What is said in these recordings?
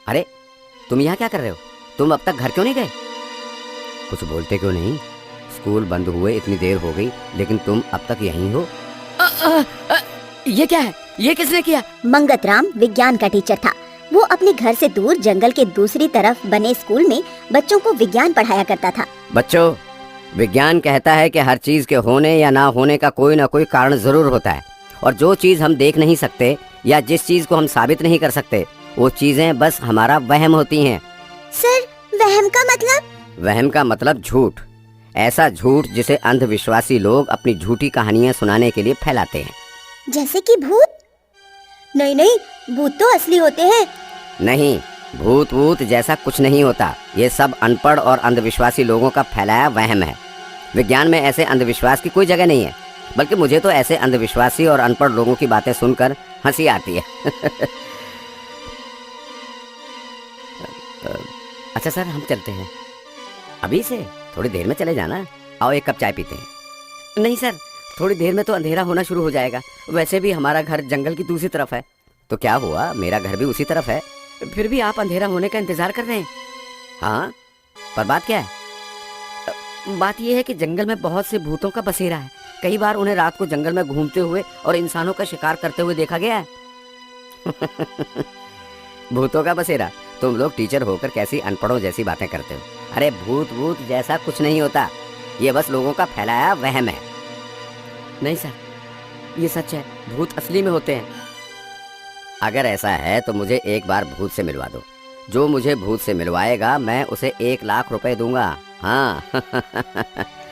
अरे तुम यहाँ क्या कर रहे हो? तुम अब तक घर क्यों नहीं गए? कुछ बोलते क्यों नहीं? स्कूल बंद हुए इतनी देर हो गई लेकिन तुम अब तक यहीं हो। ये क्या है? ये किसने किया? मंगतराम विज्ञान का टीचर था। वो अपने घर से दूर जंगल के दूसरी तरफ बने स्कूल में बच्चों को विज्ञान पढ़ाया करता था। बच्चों, विज्ञान कहता है कि हर चीज के होने या ना होने का कोई ना कोई कारण जरूर होता है, और जो चीज हम देख नहीं सकते या जिस चीज को हम साबित नहीं कर सकते वो चीजें बस हमारा वहम होती हैं। सर, वहम का मतलब? वहम का मतलब झूठ। ऐसा झूठ जिसे अंधविश्वासी लोग अपनी झूठी कहानियां सुनाने के लिए फैलाते हैं। जैसे कि भूत? नहीं नहीं, भूत तो असली होते हैं। नहीं, भूत वूत जैसा कुछ नहीं होता। ये सब अनपढ़ और अंधविश्वासी लोगों का फैलाया वहम है। विज्ञान में ऐसे अंधविश्वास की कोई जगह नहीं है। बल्कि मुझे तो ऐसे अंधविश्वासी और अनपढ़ लोगों की बातें सुनकर हंसी आती है। अच्छा सर, हम चलते हैं। अभी से? थोड़ी देर में चले जाना। आओ एक कप चाय पीते हैं। नहीं सर, थोड़ी देर में तो अंधेरा होना शुरू हो जाएगा। वैसे भी हमारा घर जंगल की दूसरी तरफ है। तो क्या हुआ, मेरा घर भी उसी तरफ है। फिर भी आप अंधेरा होने का इंतजार कर रहे हैं? हाँ, पर बात क्या है? बात यह है कि जंगल में बहुत से भूतों का बसेरा है। कई बार उन्हें रात को जंगल में घूमते हुए और इंसानों का शिकार करते हुए देखा गया है। भूतों का बसेरा? तुम लोग टीचर होकर कैसी अनपढ़ों जैसी बातें करते हो। अरे भूत वूत जैसा कुछ नहीं होता। ये बस लोगों का फैलाया वहम है। नहीं सर, ये सच है। भूत असली में होते हैं। अगर ऐसा है तो मुझे एक बार भूत से मिलवा दो। जो मुझे भूत से मिलवाएगा मैं उसे 1 लाख रुपए दूंगा। हाँ।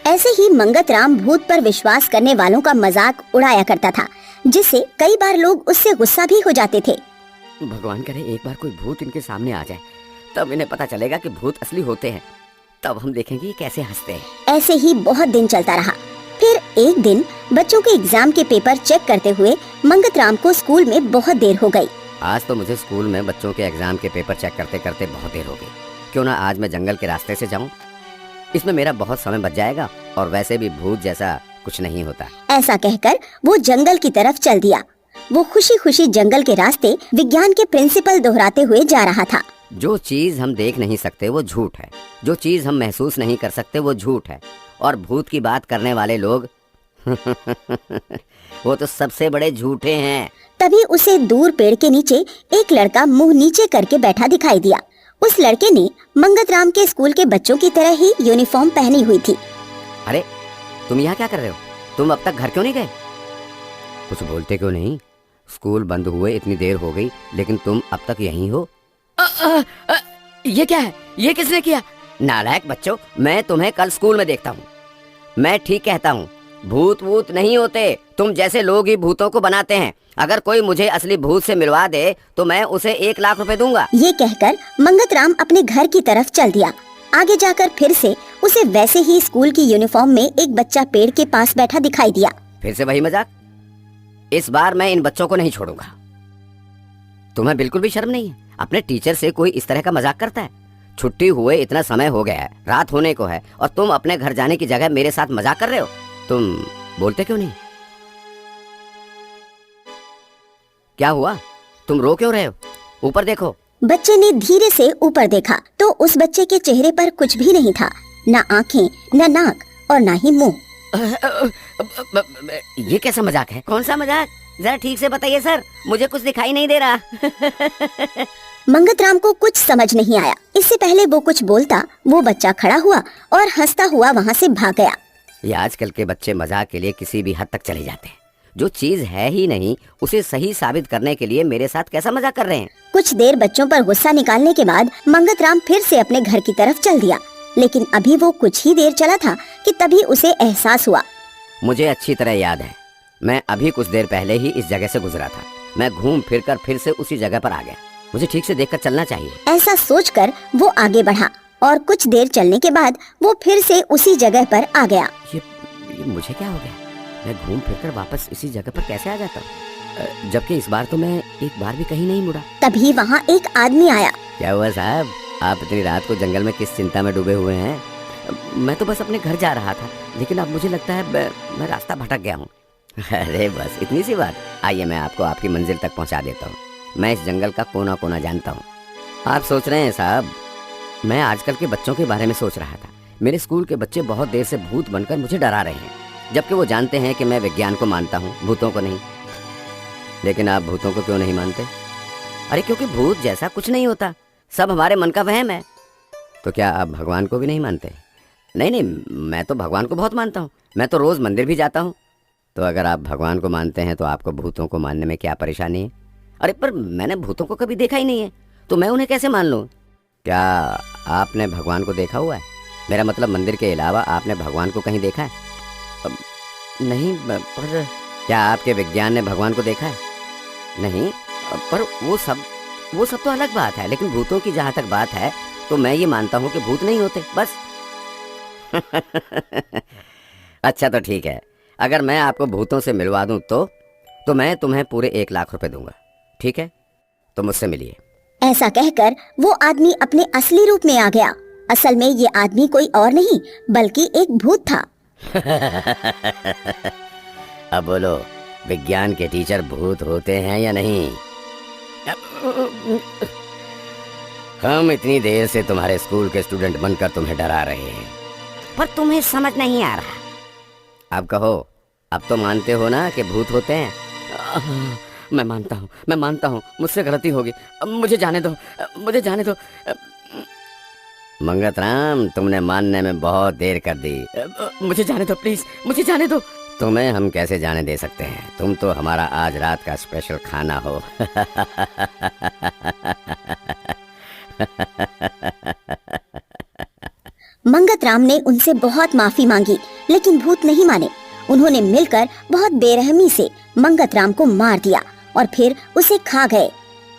ऐसे ही मंगतराम भूत पर विश्वास करने वालों का मजाक उड़ाया करता था, जिससे कई बार लोग उससे गुस्सा भी हो जाते थे। भगवान करे एक बार कोई भूत इनके सामने आ जाए, तब इन्हें पता चलेगा कि भूत असली होते हैं। तब हम देखेंगे ये कैसे हंसते हैं। ऐसे ही बहुत दिन चलता रहा। फिर एक दिन बच्चों के एग्जाम के पेपर चेक करते हुए मंगतराम को स्कूल में बहुत देर हो गई। आज तो मुझे स्कूल में बच्चों के एग्जाम के पेपर चेक करते करते बहुत देर हो गई। क्यों ना आज मैं जंगल के रास्ते से जाऊं? इसमें मेरा बहुत समय बच जाएगा और वैसे भी भूत जैसा कुछ नहीं होता। ऐसा कहकर वो जंगल की तरफ चल दिया। वो खुशी खुशी जंगल के रास्ते विज्ञान के प्रिंसिपल दोहराते हुए जा रहा था। जो चीज हम देख नहीं सकते वो झूठ है। जो चीज हम महसूस नहीं कर सकते वो झूठ है। और भूत की बात करने वाले लोग वो तो सबसे बड़े झूठे हैं। तभी उसे दूर पेड़ के नीचे एक लड़का मुंह नीचे करके बैठा दिखाई दिया। उस लड़के ने मंगतराम के स्कूल के बच्चों की तरह ही यूनिफॉर्म पहनी हुई थी। अरे तुम यहाँ क्या कर रहे हो? तुम अब तक घर क्यों नहीं गए? कुछ बोलते क्यों नहीं? स्कूल बंद हुए इतनी देर हो गई लेकिन तुम अब तक यहीं हो। ये क्या है? ये किसने किया? नालायक बच्चों, मैं तुम्हें कल स्कूल में देखता हूँ। मैं ठीक कहता हूँ, भूत वूत नहीं होते। तुम जैसे लोग ही भूतों को बनाते हैं। अगर कोई मुझे असली भूत से मिलवा दे तो मैं उसे 1 लाख रुपए दूंगा। ये कहकर मंगतराम अपने घर की तरफ चल दिया। आगे जाकर फिर से उसे वैसे ही स्कूल की यूनिफॉर्म में एक बच्चा पेड़ के पास बैठा दिखाई दिया। फिर से वही मजाक? इस बार मैं इन बच्चों को नहीं छोड़ूंगा। तुम्हें बिल्कुल भी शर्म नहीं है? अपने टीचर से कोई इस तरह का मजाक करता है? छुट्टी हुए इतना समय हो गया है, रात होने को है, और तुम अपने घर जाने की जगह मेरे साथ मजाक कर रहे हो। तुम बोलते क्यों नहीं? क्या हुआ? तुम रो क्यों रहे हो? ऊपर देखो। बच्चे ने धीरे से ऊपर देखा तो उस बच्चे के चेहरे पर कुछ भी नहीं था। न आँखें, न नाक और न ही मुंह। ये कैसा मजाक है? कौन सा मजाक? जरा ठीक से बताइए सर, मुझे कुछ दिखाई नहीं दे रहा। मंगतराम को कुछ समझ नहीं आया। इससे पहले वो कुछ बोलता, वो बच्चा खड़ा हुआ और हंसता हुआ वहाँ से भाग गया। ये आजकल के बच्चे मजाक के लिए किसी भी हद तक चले जाते हैं। जो चीज है ही नहीं उसे सही साबित करने के लिए मेरे साथ कैसा मजाक कर रहे हैं। कुछ देर बच्चों पर गुस्सा निकालने के बाद मंगतराम फिर से अपने घर की तरफ चल दिया। लेकिन अभी वो कुछ ही देर चला था कि तभी उसे एहसास हुआ। मुझे अच्छी तरह याद है, मैं अभी कुछ देर पहले ही इस जगह से गुजरा था। मैं घूम फिर कर फिर से उसी जगह पर आ गया। मुझे ठीक से देखकर चलना चाहिए। ऐसा सोचकर वो आगे बढ़ा और कुछ देर चलने के बाद वो फिर से उसी जगह पर आ गया। ये मुझे क्या हो गया? मैं घूम फिर कर वापस इसी जगह पर कैसे आ जाता हूँ? जबकि इस बार तो मैं एक बार भी कहीं नहीं मुड़ा। तभी वहाँ एक आदमी आया। क्या हुआ साहब? आप इतनी रात को जंगल में किस चिंता में डूबे हुए हैं? मैं तो बस अपने घर जा रहा था, लेकिन अब मुझे लगता है मैं रास्ता भटक गया हूँ। अरे बस इतनी सी बात। आइए मैं आपको आपकी मंजिल तक पहुँचा देता हूँ। मैं इस जंगल का कोना कोना जानता हूँ। आप सोच रहे हैं साहब, मैं आजकल के बच्चों के बारे में सोच रहा था। मेरे स्कूल के बच्चे बहुत देर से भूत बनकर मुझे डरा रहे हैं, जबकि वो जानते हैं कि मैं विज्ञान को मानता हूँ, भूतों को नहीं। लेकिन आप भूतों को क्यों नहीं मानते? अरे क्योंकि भूत जैसा कुछ नहीं होता, सब हमारे मन का वहम है। तो क्या आप भगवान को भी नहीं मानते? नहीं नहीं, मैं तो भगवान को बहुत मानता हूँ, मैं तो रोज मंदिर भी जाता हूँ। तो अगर आप भगवान को मानते हैं तो आपको भूतों को मानने में क्या परेशानी है? अरे पर मैंने भूतों को कभी देखा ही नहीं है, तो मैं उन्हें कैसे मान लूँ? क्या आपने भगवान को देखा हुआ है? मेरा मतलब मंदिर के अलावा आपने भगवान को कहीं देखा है? नहीं, पर क्या आपके विज्ञान ने भगवान को देखा है? नहीं, पर वो सब तो अलग बात है। लेकिन भूतों की जहाँ तक बात है तो मैं ये मानता हूँ कि भूत नहीं होते, बस। अच्छा तो ठीक है, अगर मैं आपको भूतों से मिलवा दूं तो मैं तुम्हें पूरे 1 लाख रुपए दूंगा, ठीक है? तो मुझसे मिलिए। ऐसा कहकर वो आदमी अपने असली रूप में आ गया। असल में ये आदमी कोई और नहीं बल्कि एक भूत था। अब बोलो, विज्ञान के टीचर भूत होते हैं या नहीं? हम इतनी देर से तुम्हारे स्कूल के स्टूडेंट बनकर तुम्हें डरा रहे हैं, पर तुम्हें समझ नहीं आ रहा। अब कहो, अब तो मानते हो ना कि भूत होते हैं? मैं मानता हूँ, मुझसे गलती होगी, मुझे जाने दो। मंगतराम, तुमने मानने में बहुत देर कर दी। मुझे जाने दो प्लीज, मुझे जाने दो। तुम्हें हम कैसे जाने दे सकते हैं? तुम तो हमारा आज रात का स्पेशल खाना हो। मंगतराम ने उनसे बहुत माफी मांगी, लेकिन भूत नहीं माने। उन्होंने मिलकर बहुत बेरहमी से मंगतराम को मार दिया और फिर उसे खा गए।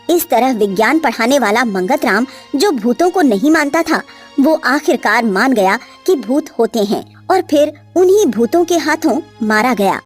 इस तरह विज्ञान पढ़ाने वाला मंगतराम, जो भूतों को नहीं मानता था, वो आखिरकार मान गया कि भूत होते हैं और फिर उन्हीं भूतों के हाथों मारा गया।